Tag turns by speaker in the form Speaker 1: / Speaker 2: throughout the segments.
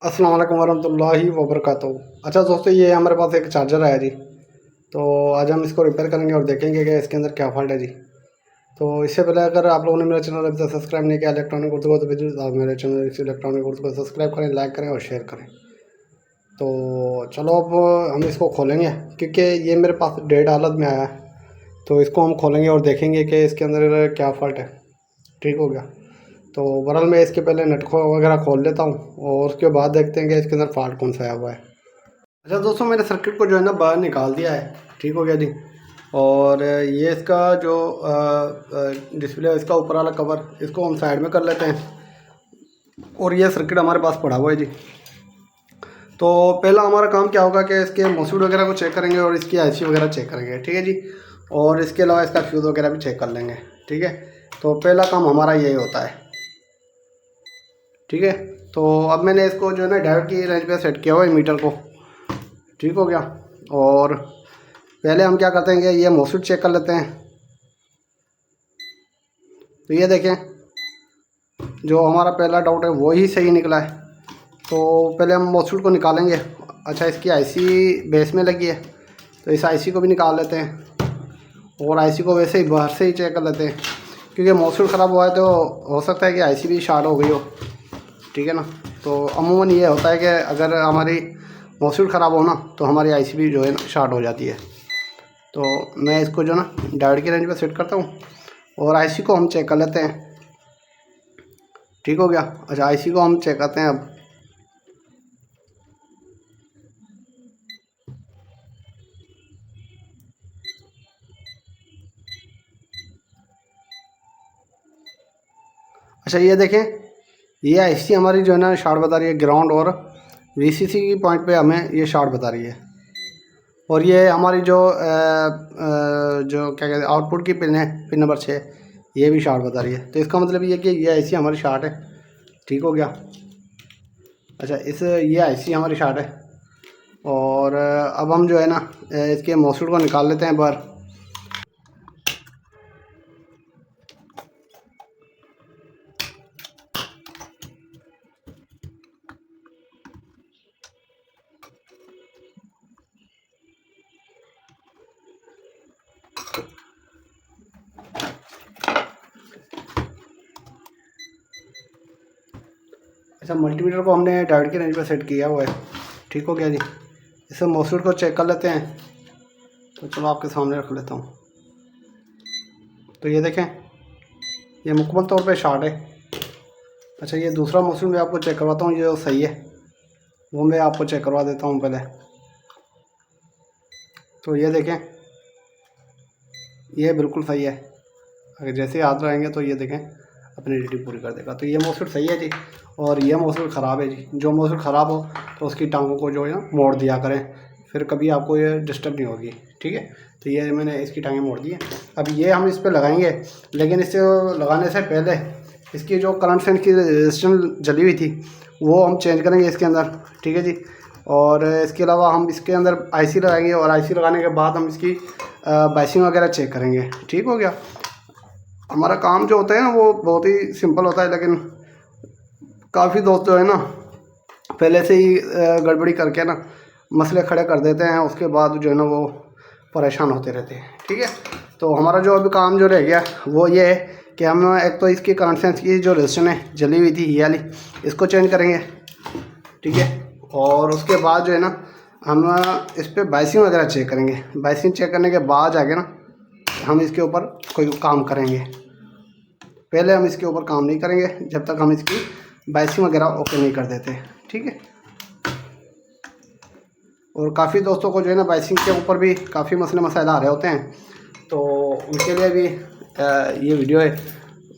Speaker 1: अस्सलाम वालेकुम वरहमतुल्लाहि वबरकातुहू। अच्छा दोस्तों, ये हमारे पास एक चार्जर आया जी। तो आज हम इसको रिपेयर करेंगे और देखेंगे कि इसके अंदर क्या फॉल्ट है जी। तो इससे पहले अगर आप लोगों ने मेरा चैनल अभी तक सब्सक्राइब नहीं किया इलेक्ट्रॉनिक उर्दू को, तो प्लीज़ आप मेरे चैनल इलेक्ट्रॉनिक उर्दू को सब्सक्राइब करें, लाइक करें और शेयर करें। तो चलो अब हम इसको खोलेंगे, क्योंकि ये मेरे पास डेड हालत में आया है। तो इसको हम खोलेंगे और देखेंगे कि इसके अंदर क्या फॉल्ट है। ठीक हो गया। तो बहरहाल मैं इसके पहले नट वगैरह खोल लेता हूँ और उसके बाद देखते हैं कि इसके अंदर फॉल्ट कौन सा आया हुआ है। अच्छा दोस्तों, मैंने सर्किट को जो है ना बाहर निकाल दिया है। ठीक हो गया जी। और ये इसका जो डिस्प्ले है, इसका ऊपर वाला कवर, इसको हम साइड में कर लेते हैं। और ये सर्किट हमारे पास पड़ा हुआ है जी। तो पहला हमारा काम क्या होगा कि इसके मॉस्फेट वगैरह को चेक करेंगे और इसकी आईसी वगैरह चेक करेंगे। ठीक है जी। और इसके अलावा इसका फ्यूज़ वगैरह भी चेक कर लेंगे। ठीक है। तो पहला काम हमारा यही होता है। ठीक है। तो अब मैंने इसको जो है ना डायोड की रेंज पे सेट किया हुआ है मीटर को। ठीक हो गया। और पहले हम क्या करते हैं कि ये मॉस्फेट चेक कर लेते हैं। तो ये देखें, जो हमारा पहला डाउट है वो ही सही निकला है। तो पहले हम मॉस्फेट को निकालेंगे। अच्छा, इसकी आईसी बेस में लगी है, तो इस आईसी को भी निकाल लेते हैं। और आईसी को वैसे ही बाहर से ही चेक कर लेते हैं, क्योंकि मॉस्फेट ख़राब हुआ है तो हो सकता है कि आईसी भी शॉर्ट हो गई हो। ठीक है ना। तो अमूमन ये होता है कि अगर हमारी मॉस्फेट ख़राब हो ना, तो हमारी आईसी भी जो है ना शॉर्ट हो जाती है। तो मैं इसको जो ना डायोड की रेंज पे सेट करता हूँ और आईसी को हम चेक कर लेते हैं। ठीक हो गया। अच्छा, आईसी को हम चेक करते हैं अब। अच्छा, ये देखें, ये आईसी हमारी जो है ना शॉर्ट बता रही है ग्राउंड और वीसीसी की पॉइंट पे हमें ये शॉर्ट बता रही है। और ये हमारी जो क्या कहते हैं आउटपुट की पिन है, पिन नंबर 6, ये भी शॉर्ट बता रही है। तो इसका मतलब ये कि ये आईसी हमारी शॉर्ट है। ठीक हो गया। अच्छा, ये आईसी हमारी शॉर्ट है। और अब हम जो है ना इसके मॉस्फेट को निकाल लेते हैं बाहर। अच्छा, मल्टीमीटर को हमने डायोड की रेंज पर सेट किया हुआ है। ठीक हो गया जी। इसे मॉस्फेट को चेक कर लेते हैं। तो चलो आपके सामने रख लेता हूँ। तो ये देखें, ये मुकम्मल तौर पे शॉर्ट है। अच्छा, ये दूसरा मॉस्फेट मैं आपको चेक करवाता हूँ, ये सही है, वो मैं आपको चेक करवा देता हूँ पहले। तो ये देखें, ये बिल्कुल सही है। अगर जैसे हाथ रहेंगे तो ये देखें अपनी ड्यूटी पूरी कर देगा। तो ये मॉस्फेट सही है जी। और ये मॉस्फेट ख़राब है जी। जो मॉस्फेट ख़राब हो तो उसकी टांगों को जो है ना मोड़ दिया करें, फिर कभी आपको ये डिस्टर्ब नहीं होगी। ठीक है। तो ये मैंने इसकी टांगें मोड़ दी हैं। अब ये हम इस पर लगाएंगे, लेकिन इसे लगाने से पहले इसकी जो करंट सेंस की रेजिस्टेंस जली हुई थी वो हम चेंज करेंगे इसके अंदर। ठीक है जी। और इसके अलावा हम इसके अंदर आईसी लगाएंगे और आईसी लगाने के बाद हम इसकी बाइसिंग वगैरह चेक करेंगे। ठीक हो गया। हमारा काम जो होता है ना वो बहुत ही सिंपल होता है, लेकिन काफ़ी दोस्त जो है ना पहले से ही गड़बड़ी करके ना मसले खड़े कर देते हैं, उसके बाद जो है ना वो परेशान होते रहते हैं। ठीक है। तो हमारा जो अभी काम जो रह गया वो ये है कि हम एक तो इसकी करंट सेंस की जो रेजिस्टेंस है जली हुई थी ये वाली, इसको चेंज करेंगे। ठीक है। और उसके बाद जो है ना हम इस पर बाइसिंग वगैरह चेक करेंगे। बाइसिंग चेक करने के बाद जाके ना हम इसके ऊपर कोई काम करेंगे। पहले हम इसके ऊपर काम नहीं करेंगे जब तक हम इसकी बाइसिंग वगैरह ओके नहीं कर देते। ठीक है। और काफ़ी दोस्तों को जो है ना बाइसिंग के ऊपर भी काफ़ी मसले मसाइल आ रहे होते हैं, तो उनके लिए भी ये वीडियो है।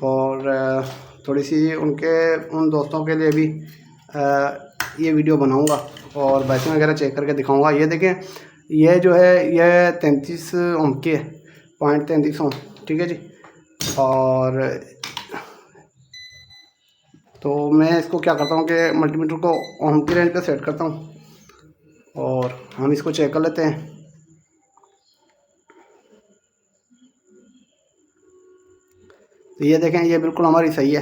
Speaker 1: और थोड़ी सी उन दोस्तों के लिए भी ये वीडियो बनाऊंगा और बाइसिंग वगैरह चेक करके दिखाऊंगा। ये देखें, ये जो है ये 33 ओम की है, 0.33 ओम। ठीक है जी। और तो मैं इसको क्या करता हूँ कि मल्टीमीटर को ओम की रेंज पे सेट करता हूँ और हम इसको चेक कर लेते हैं। तो ये देखें, ये बिल्कुल हमारी सही है।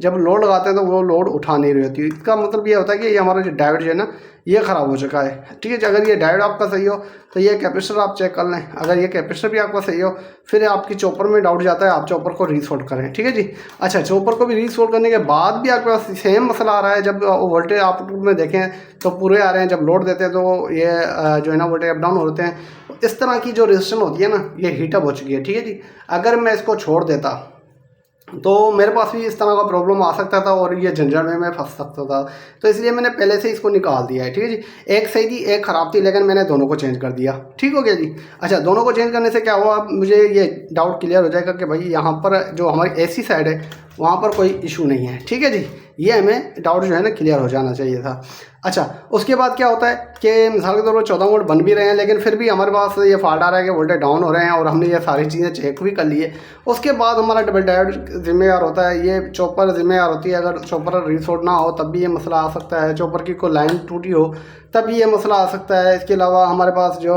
Speaker 1: जब लोड लगाते हैं तो वो लोड उठा नहीं रही होती। इसका मतलब ये होता है कि ये हमारा जो डायोड जो है ना ये ख़राब हो चुका है। ठीक है, अगर ये डायोड आपका सही हो तो ये कैपेसिटर आप चेक कर लें। अगर ये कैपेसिटर भी आपका सही हो फिर आपकी चॉपर में डाउट जाता है, आप चॉपर को रीसोल्ड करें। ठीक है जी। अच्छा, चॉपर को भी रीसोल्ड करने के बाद भी आपके पास सेम मसला आ रहा है, जब वोल्टेज आउटपुट में देखें तो पूरे आ रहे हैं, जब लोड देते हैं तो ये जो है ना वोल्टेज अप डाउन होते हैं। इस तरह की जो रेजिस्टेंस होती है ना ये हीटअप हो चुकी है। ठीक है जी। अगर मैं इसको छोड़ देता तो मेरे पास भी इस तरह का प्रॉब्लम आ सकता था और ये झंझट में मैं फंस सकता था, तो इसलिए मैंने पहले से इसको निकाल दिया है। ठीक है जी। एक सही थी एक ख़राब थी, लेकिन मैंने दोनों को चेंज कर दिया। ठीक हो गया जी। अच्छा, दोनों को चेंज करने से क्या हुआ, अब मुझे ये डाउट क्लियर हो जाएगा कि भाई यहाँ पर जो हमारी AC साइड है वहाँ पर कोई इशू नहीं है। ठीक है जी। ये हमें डाउट जो है ना क्लियर हो जाना चाहिए था। अच्छा, उसके बाद क्या होता है कि मिसाल के तौर पर 14 वोल्ट बन भी रहे हैं, लेकिन फिर भी हमारे पास ये फॉल्ट आ रहा है कि वोल्टेज डाउन हो रहे हैं, और हमने ये सारी चीज़ें चेक भी कर ली है। उसके बाद हमारा डबल डायोड जिम्मेदार होता है, ये चॉपर जिम्मेदार होती है। अगर चॉपर रिसोर्ट ना हो तब भी ये मसला आ सकता है, चॉपर की कोई लाइन टूटी हो तब भी ये मसला आ सकता है। इसके अलावा हमारे पास जो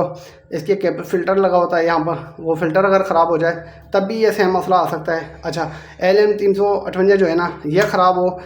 Speaker 1: इसके फ़िल्टर लगा होता है यहाँ पर, वो फ़िल्टर अगर ख़राब हो जाए तब भी ये सेम मसला आ सकता है। अच्छा, LM 358 जो है ना ये ख़राब हो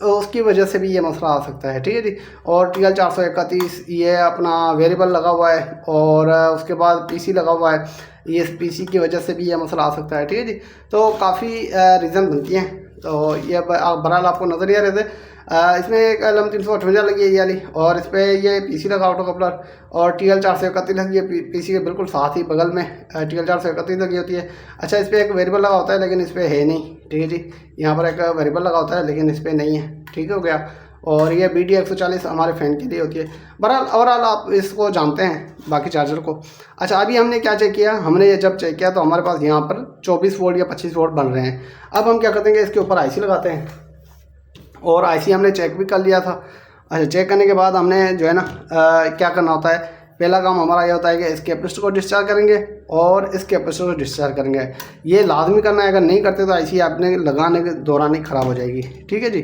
Speaker 1: उसकी वजह से भी ये मसला आ सकता है। ठीक है जी। और TL 431 ये अपना वेरिएबल लगा हुआ है, और उसके बाद PC लगा हुआ है, ये PC की वजह से भी ये मसला आ सकता है। ठीक है जी। तो काफ़ी रीज़न बनती हैं। तो ये बहरहाल आपको नज़र ही आ रहे थे। इसमें एक LM 358 लगी है ये वाली, और इस पर ये PC लगा ऑटो कपलर, और TL 431 लगी है PC के बिल्कुल साथ ही बगल में TL 431 लगी होती है। अच्छा, इस पर एक वेरिएबल लगा होता है लेकिन इस पर है नहीं। ठीक है जी। यहाँ पर एक वेरिएबल लगा होता है लेकिन इस पर नहीं है। ठीक हो गया। और ये BD 140 हमारे फ़ैन के लिए होती है। बहरहाल ओवरऑल आप इसको जानते हैं बाकी चार्जर को। अच्छा, अभी हमने क्या चेक किया, हमने ये जब चेक किया तो हमारे पास यहाँ पर 24 वोल्ट या 25 वोल्ट बन रहे हैं। अब हम क्या करते हैं, इसके ऊपर IC लगाते हैं, और IC हमने चेक भी कर लिया था। अच्छा, चेक करने के बाद हमने जो है ना क्या करना होता है, पहला काम हमारा ये होता है कि इस कैपेसिटर को डिस्चार्ज करेंगे और इस कैपेसिटर को डिस्चार्ज करेंगे। ये लाजमी करना है, अगर नहीं करते तो IC आपने लगाने के दौरान ही ख़राब हो जाएगी। ठीक है जी।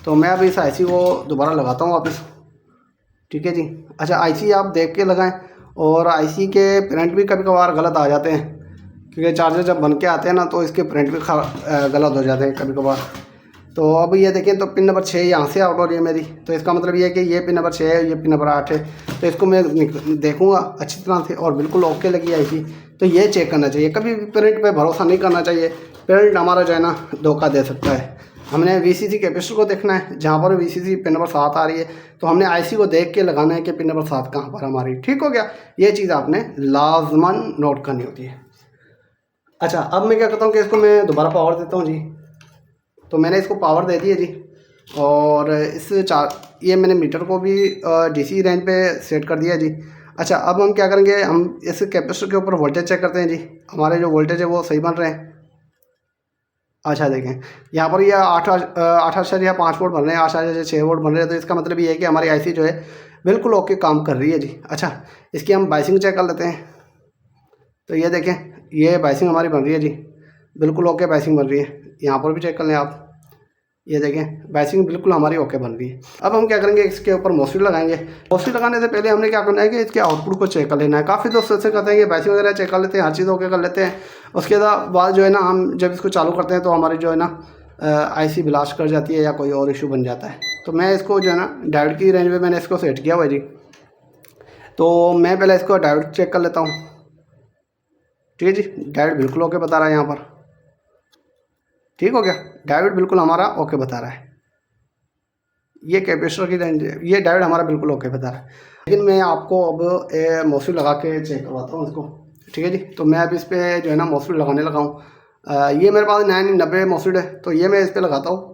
Speaker 1: तो मैं अभी इस IC को दोबारा लगाता हूँ वापस। ठीक है जी। अच्छा, IC आप देख के लगाएं, और IC के प्रिंट भी कभी कभार गलत आ जाते हैं, क्योंकि चार्जर जब बन के आते हैं ना तो इसके प्रिंट भी गलत हो जाते हैं कभी कभार। तो अब ये देखें तो पिन नंबर 6 यहाँ से आउट हो रही है मेरी, तो इसका मतलब ये है कि ये पिन नंबर 6 है, ये पिन नंबर 8 है। तो इसको मैं देखूँगा अच्छी तरह से, और बिल्कुल ओके लगी IC। तो ये चेक करना चाहिए, कभी भी प्रिंट पे भरोसा नहीं करना चाहिए। प्रिंट हमारा जो है ना धोखा दे सकता है। हमने VCC कैपेसिटर को देखना है, जहाँ पर VCC पिन नंबर 7 आ रही है तो हमने IC को देख के लगाना है कि पिन नंबर 7 कहाँ पर हमारी। ठीक हो गया। ये चीज़ आपने लाजमन नोट करनी होती है। अच्छा, अब मैं क्या करता हूँ कि इसको मैं दोबारा पावर देता हूँ जी। तो मैंने इसको पावर दे दी है जी, और इस ये मैंने मीटर को भी DC रेंज पे सेट कर दिया है जी। अच्छा, अब हम क्या करेंगे, हम इस कैपेसिटर के ऊपर वोल्टेज चेक करते हैं जी, हमारे जो वोल्टेज है वो सही बन रहे हैं। अच्छा, देखें यहाँ पर ये 8.5 वोल्ट बन रहे हैं, 8.6 वोल्ट बन रहे हैं। तो इसका मतलब ये है कि हमारी IC जो है बिल्कुल ओके काम कर रही है जी। अच्छा, इसकी हम बाइसिंग चेक कर लेते हैं। तो ये देखें, ये बाइसिंग हमारी बन रही है जी, बिल्कुल ओके बाइसिंग बन रही है। यहाँ पर भी चेक कर लें आप, ये देखें बाइसिंग बिल्कुल हमारी ओके बन रही है। अब हम क्या करेंगे, इसके ऊपर मोस्फेट लगाएंगे। मोस्फेट लगाने से पहले हमने क्या करना है कि इसके आउटपुट को चेक कर लेना है। काफ़ी दोस्त ऐसे करते हैं कि बाइसिंग वगैरह चेक कर लेते हैं, हर चीज़ ओके कर लेते हैं, उसके बाद जो है ना हम जब इसको चालू करते हैं तो हमारी जो है ना IC ब्लास्ट कर जाती है या कोई और इशू बन जाता है। तो मैं इसको जो है ना डायोड की रेंज में मैंने इसको सेट किया हुआ है जी। तो मैं पहले इसको डायोड चेक कर लेता हूँ। ठीक है जी, डायोड बिल्कुल ओके बता रहा है यहाँ पर। ठीक हो गया, डायोड बिल्कुल हमारा ओके बता रहा है। ये कैपेसिटर की रेंज, ये डायोड हमारा बिल्कुल ओके बता रहा है। लेकिन मैं आपको अब मोस्फेट लगा के चेक करवाता हूँ इसको। ठीक है जी। तो मैं अब इस पर जो है ना मोस्फेट लगाने लगा हूँ। ये मेरे पास 990 मोस्फेट है, तो ये मैं इस पर लगाता हूँ।